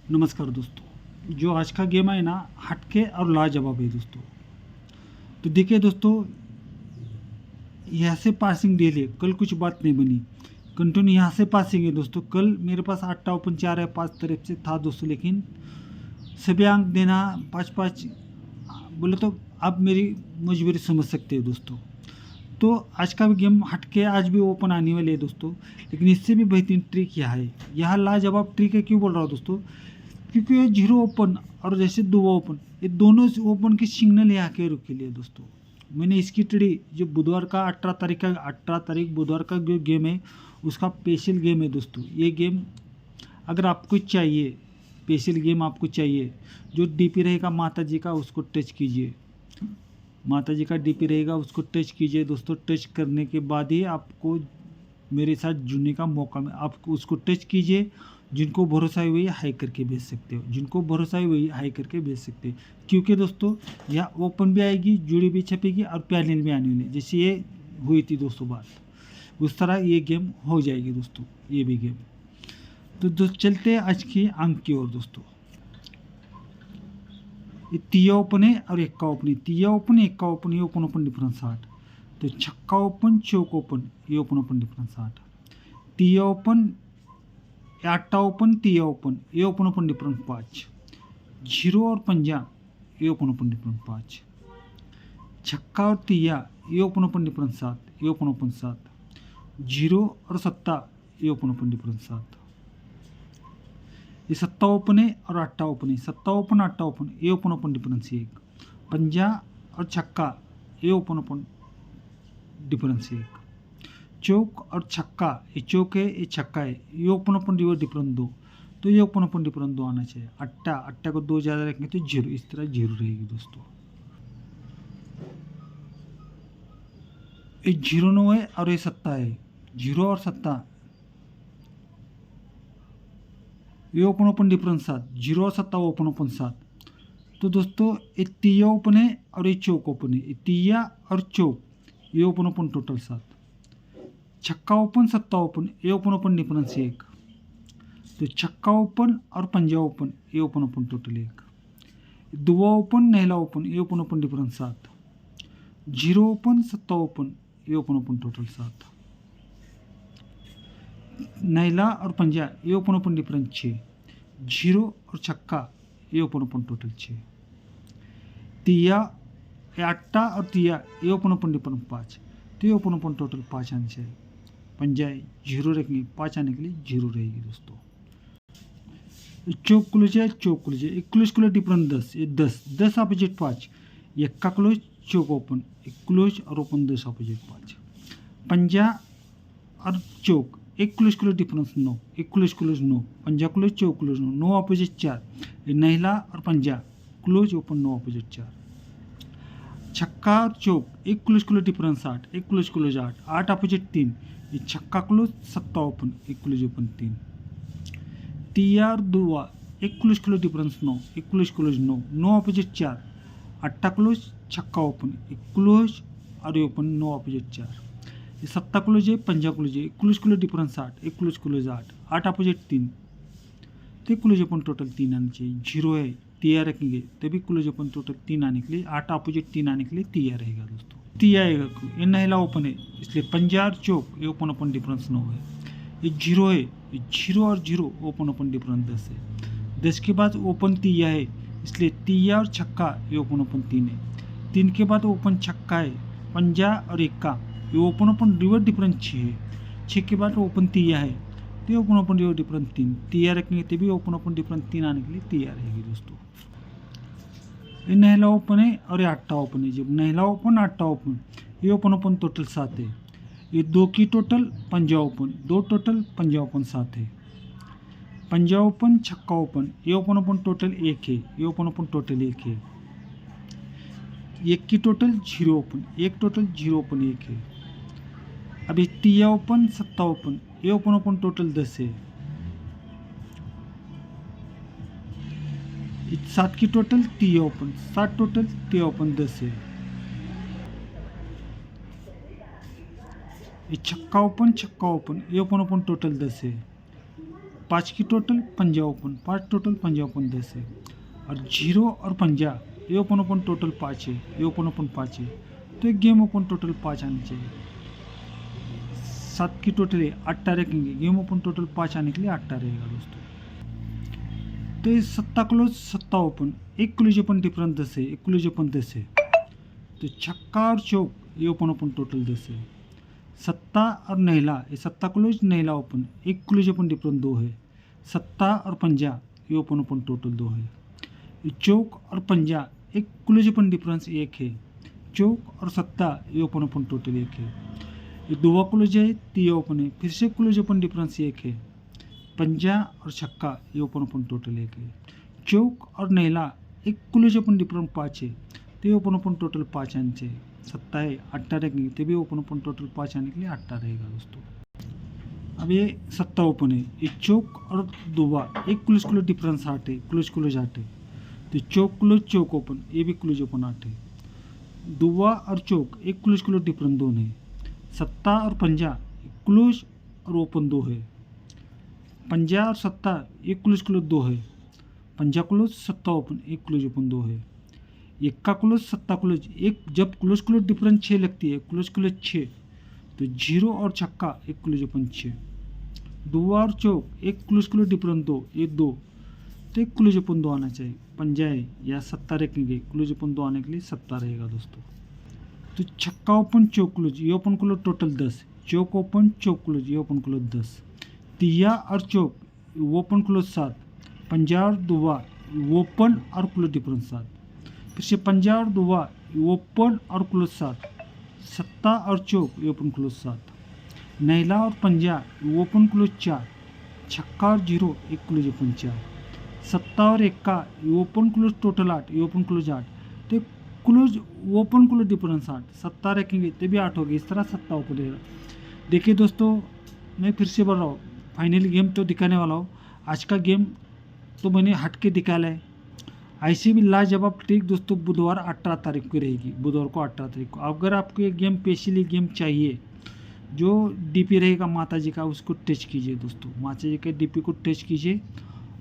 नमस्कार दोस्तों। जो आज का गेम है ना, हटके और लाजवाब है दोस्तों। तो देखिए दोस्तों, यहाँ से पासिंग डेली है, कल कुछ बात नहीं बनी, कंटिन्यू यहाँ से पासिंग है दोस्तों। कल मेरे पास 8 ओपन 4 है 5 तरफ से था दोस्तों, लेकिन सभी अंक देना 5-5 बोले तो आप मेरी मजबूरी समझ सकते हो दोस्तों। तो आज का भी गेम हटके आज भी ओपन आने वाले है दोस्तों, लेकिन इससे भी बेहतरीन ट्रिक यहाँ है। यहाँ लाजवाब ट्रिक है, क्यों बोल रहा हूँ दोस्तों, क्योंकि ये जीरो ओपन और जैसे दो ओपन, ये दोनों ओपन की सिग्नल यहाँ के रुके लिए दोस्तों। मैंने इसकी ट्रेडी जो बुधवार का 18 तारीख बुधवार का जो गेम है उसका स्पेशल गेम है दोस्तों। ये गेम अगर आपको चाहिए, स्पेशल गेम आपको चाहिए, जो डीपी रहेगा माता जी का उसको टच कीजिए। माता जी का डीपी रहेगा उसको टच कीजिए दोस्तों। टच करने के बाद ही आपको मेरे साथ जुड़ने का मौका में आपको उसको टच कीजिए। जिनको भरोसा है वही हाई करके भेज सकते हो, जिनको भरोसा है वही हाई करके भेज सकते हैं। क्योंकि दोस्तों यहाँ ओपन भी आएगी, जुड़ी भी छपेगी और पैनल भी आने वाली, जैसे ये हुई थी दोस्तों बात, उस तरह ये गेम हो जाएगी दोस्तों, ये भी गेम। तो दोस्त चलते हैं आज की अंक की ओर दोस्तों। ये तीया ओपन है और एक्का ओपन है। तीया ओपन एक्का ओपन, ये ओपन डिफरेंस 8। तो छक्का ओपन चौक ओपन, ये ओपन डिफरेंस 8। तीया ओपन 8 ओपन तीया ओपन, ये ओपन डिफरेंस 5। जीरो और पंजा, ये ओपन डिफरेंस 5। छक्का और तीया, ये ओपन डिफरेंस 7, ये ओपन 7। जीरो और सत्ता, ये ओपन डिफरेंस 7। ये सत्ता ओपन है और 8 ओपन है। सत्ता ओपन 8 ओपन, ये ओपन डिफरेंस 1। पंजा और छक्का, ये ओपन डिफरेंस 1। चौक और छक्का, ये चौक है ये छक्का है, ये ओपन डिफरेंस 2। तो ये ओपन डिफरेंस 2 आना चाहिए। अट्टा को 2 ज़्यादा रखेंगे तो जीरो, इस तरह जीरो रहेगी दोस्तों। ये जीरो 9 है और ये सत्ता है। जीरो और सत्ता, ये ओपन डिफरेंस 7। जीरो और सत्ता ओपन 7। तो दोस्तों ये तीया ओपन है और ये चौक ओपन है। ये तीया और चौक, ये ओपन टोटल 7। छक्का ओपन सत्ता ओपन, ये ओपन डिफरेंस 1। तो छक्का ओपन और पंजा ओपन, ये ओपन टोटल 1। दुआ ओपन नहला ओपन, ये ओपन डिफरेंस 7। जीरो ओपन सत्ता ओपन, ये ओपन टोटल 7। नहला और पंजा, ये ओपन डिफरेंस 6। जीरो और छक्का, ये ओपन टोटल 6। तिया अट्टा और तिया, ये ओपन डिफरेंस 5। तो ये ओपन टोटल 5 आने चाहिए। पंजा जीरो रखेंगे, 5 आने के लिए जीरो रहेगी दोस्तों। चौक क्लोज है, चौक क्लोज है। एक क्लोज क्लोज डिफरेंस 10, ये 10 अपोजिट 5। एक्का क्लोज चौक ओपन, एक क्लोज और ओपन 10 अपोजिट 5। पंजा और चौक, एक क्लोज डिफरेंस 9, एक क्लोज 9। पंजा क्लोज चौक क्लोज 9, 9 अपोजिट 4। ये नहला और पंजा क्लोज ओपन 9 अपोजिट 4। छक्का और चौक, एक क्लोज डिफरेंस 8, एक क्लोज 8, 8 अपोजिट 3। ये छक्का क्लोज सत्ता ओपन, एक क्लोज ओपन 3। तिया और दुआ, एक क्लोज डिफरेंस 9, एक क्लोज 9, 9 अपोजिट 4। अट्टा क्लोज छक्का ओपन, एक क्लोज और ओपन 9 अपोजिट 4। ये सत्ता क्लोज है पंजा क्लोज है, एक क्लोज डिफरेंस 8, एक क्लोज 8, 8 अपोजिट 3। तो क्लोज ओपन टोटल 3 आने चाहिए। जीरो है तिया रखेंगे तभी क्लोज ओपन टोटल 3 आने के लिए, 8 अपोजिट 3 आने के लिए तिया रहेगा दोस्तों। तिया आएगा, ये नहला ओपन है इसलिए पंजा और चौक, ये ओपन डिफरेंस 9 है। ये जीरो है, ये जीरो और जीरो ओपन डिफरेंस 10 है। 10 के बाद ओपन तिया है इसलिए तिया और छक्का, ये ओपन 3 है। 3 के बाद ओपन छक्का है, पंजा और एक्का, ये ओपन रिवर्स डिफरेंस 6 है। 6 के बाद ओपन तिया है तो ये ओपन रिवर्स डिफरेंस 3। तिया रखेंगे तभी ओपन डिफरेंस 3 आने के लिए तिया रहेगी दोस्तों। ये नहला ओपन है और ये अट्टा ओपन है। जब नहला ओपन अट्टा ओपन, ये ओपन टोटल 7 है। ये 2 की टोटल पंजा ओपन, 2 टोटल पंजा ओपन 7 है। पंजा ओपन छक्का ओपन, ये ओपन टोटल 1 है, ये ओपन टोटल 1 है। 1 की total zero open, 1 total zero open 1 है। अभी तिया ओपन सत्ता ओपन, ये ओपन टोटल 10 है। 7 की टोटल तिया ओपन, 7 टोटल तिया ओपन 10 है। ये छक्का ओपन, ये ओपन टोटल 10 है। 5 की टोटल, पंजा ओपन, 5 टोटल, पंजा ओपन 10 है। और 0 और पंजा ये ओपन ओपन टोटल 5 है, ये ओपन ओपन 5 है, तो एक गेम ओपन टोटल 5 आनी चाहिए। 7 की टोटल है, 8 रखेंगे, गेम ओपन टोटल 5 आने के लिए 8 रहेगा दोस्तों। तो ये 7 क्लोज 7 ओपन, एक क्लोज ओपन डिफरेंस 10 है, एक क्लोज ओपन 10 है, तो छक्का और चौक ये ओपन ओपन टोटल 10 है। 7 और नैला, ये 7 क्लोज नैला ओपन, एक क्लोज ओपन डिफरेंस 2 है। 7 और पंजा ये ओपन ओपन टोटल 2 है। ये चौक और पंजा एक क्लोज ओपन डिफरेंस 1 है। चौक और 7 ये ओपन ओपन टोटल 1 है। ये 2 क्लोज है, 3 ओपन है, फिर से क्लोज ओपन डिफरेंस 1 है। पंजा और छक्का ये ओपन ओपन टोटल 1 है। चौक और नैला एक क्लोज ओपन डिफरेंस 5 है, तो ये ओपन ओपन टोटल 5 आने चाहिए। 7 है, 8 रखेंगे, तो भी ओपन ओपन टोटल 5 आने के लिए 8 रहेगा दोस्तों। अब ये 7 ओपन है, ये चौक और दुआ एक क्लोज क्लोज डिफरेंस 8 है, क्लोज क्लोज 8 है, तो चौक क्लोज चौक ओपन, ये भी क्लोज ओपन 8 है। दुआ और चौक एक क्लोज क्लोज डिफरेंस 2 है। 7 और पंजा क्लोज और ओपन 2 है। पंजा और 7 एक क्लोज क्लोज 2 है। पंजा क्लोज 7 ओपन, एक क्लोज ओपन 2 है। इक्का क्लोज 7 क्लोज, एक जब क्लोज क्लोज डिफरेंस 6 लगती है, क्लोज क्लोज 6, तो 0 और छक्का एक क्लोज ओपन 6। दुआ और चौक एक क्लोज क्लोज डिफरेंस 2, ये 2, तो एक क्लोज ओपन 2 आना चाहिए। पंजा है या 7 रखेंगे, क्लोज ओपन 2 आने के लिए 7 रहेगा दोस्तों। तो छक्का ओपन चौक क्लोज, ये ओपन क्लोज टोटल 10, चौक ओपन चौक क्लोज, ये ओपन क्लोज 10। तिया और चौक ओपन क्लोज 7, पंजा और दुआ ओपन और क्लोज डिफरेंस 7, फिर से पंजा और दुआ ओपन और क्लोज 7, 7 और चौक ओपन क्लोज 7, नैला और पंजा ओपन क्लोज 4, छक्का और 0 एक क्लोज ओपन 4, 7 और इक्का ओपन क्लोज टोटल 8, ये ओपन क्लोज 8, तो क्लोज ओपन क्लोज डिफरेंस 8, 7 रखेंगे तो भी 8 हो गए, इस तरह 7 ओपन रहेगा। देखिए दोस्तों, मैं फिर से बोल रहा हूँ, फाइनली गेम तो दिखाने वाला हूँ। आज का गेम तो मैंने हट के दिखाया है। ऐसे भी लाजवाब ट्रिक दोस्तों बुधवार 18 तारीख को रहेगी, बुधवार को 18 तारीख को। अगर आपको ये गेम स्पेशली गेम चाहिए, जो डीपी रहेगा माता जी का उसको टच कीजिए दोस्तों, माता जी के डीपी को टच कीजिए,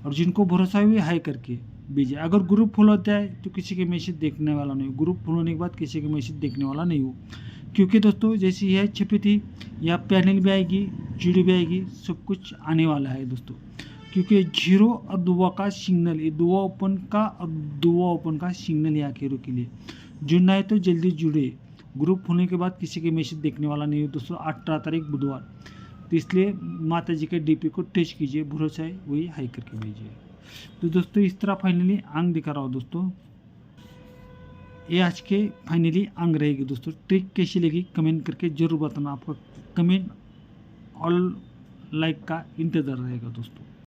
और जिनको भरोसा हुई हाई करके भेजिए। अगर ग्रुप फुल होता है तो किसी के मैसेज देखने वाला नहीं हो, ग्रुप फुल होने के बाद किसी के मैसेज देखने वाला नहीं हो, क्योंकि दोस्तों जैसी यह छपी थी या पैनल भी आएगी, जीडी भी आएगी, सब कुछ आने वाला है दोस्तों। क्योंकि 0 और दुआ का सिग्नल, ये दुआ ओपन का और दुआ ओपन का सिग्नल है आखिरों के लिए। जुड़ना है तो जल्दी जुड़े, ग्रुप होने के बाद किसी के मैसेज देखने वाला नहीं हो दोस्तों। 18 तारीख बुधवार, तो इसलिए माता जी के डीपी को टच कीजिए, भरोसा है वही हाई करके भेजिए। तो दोस्तों इस तरह फाइनली आंग दिखा रहा हूँ दोस्तों, ये आज के फाइनली आंग रहेगी दोस्तों। ट्रिक कैसी लगी कमेंट करके जरूर बताना, आपका कमेंट और लाइक का इंतज़ार रहेगा दोस्तों।